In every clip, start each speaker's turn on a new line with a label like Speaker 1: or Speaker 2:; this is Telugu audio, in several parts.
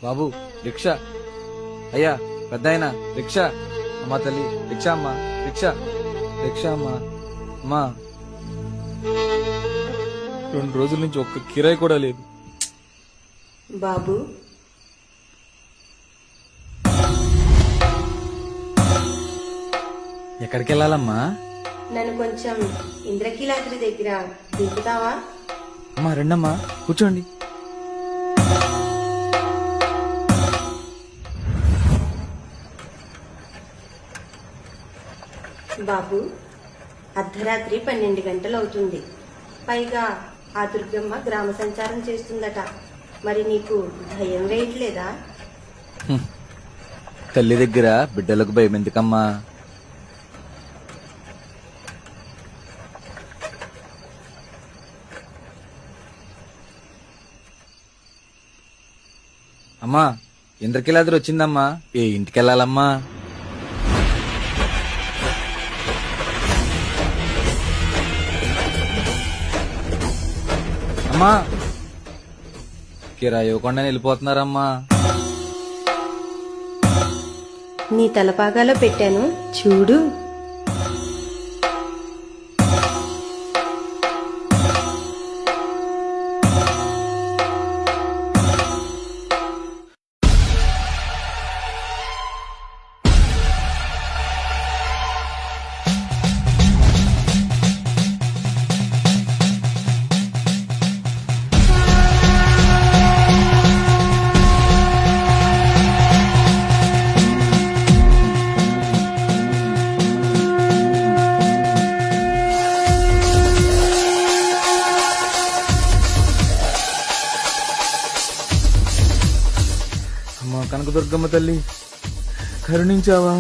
Speaker 1: బాబు రిక్షా. అయ్యా పెద్దాయన రిక్షా. అమ్మా తల్లి రిక్షా అమ్మా, రిక్షా రిక్షా అమ్మా. అమ్మా 2 రోజుల నుంచి ఒక్క కిరాయి కూడా లేదు.
Speaker 2: బాబు
Speaker 1: ఎక్కడికి వెళ్ళాలమ్మా?
Speaker 2: నన్ను కొంచెం ఇంద్రకీలాద్రి దగ్గర దింపుతావా?
Speaker 1: అమ్మా రండమ్మా కూర్చోండి.
Speaker 2: బాబు అర్ధరాత్రి 12 గంటలు అవుతుంది. పైగా ఆ దుర్గమ్మ గ్రామ సంచారం చేస్తుందట. మరి నీకు భయం వేయట్లేదా?
Speaker 1: తల్లి దగ్గర బిడ్డలకు భయం ఎందుకమ్మా? అమ్మా ఇంద్రకీలాద్రి వచ్చిందమ్మా. ఏ ఇంటికెళ్ళాలమ్మా? అమ్మా కిరాయి ఇవ్వకుండా వెళ్ళిపోతున్నారమ్మా.
Speaker 2: నీ తలపాగాలో పెట్టాను చూడు.
Speaker 1: అమ్మా కనకదుర్గమ్మ తల్లి కరుణించావా?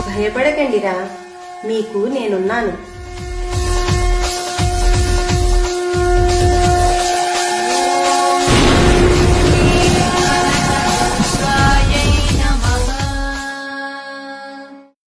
Speaker 2: భయపడకండిరా, మీకు నేనున్నాను.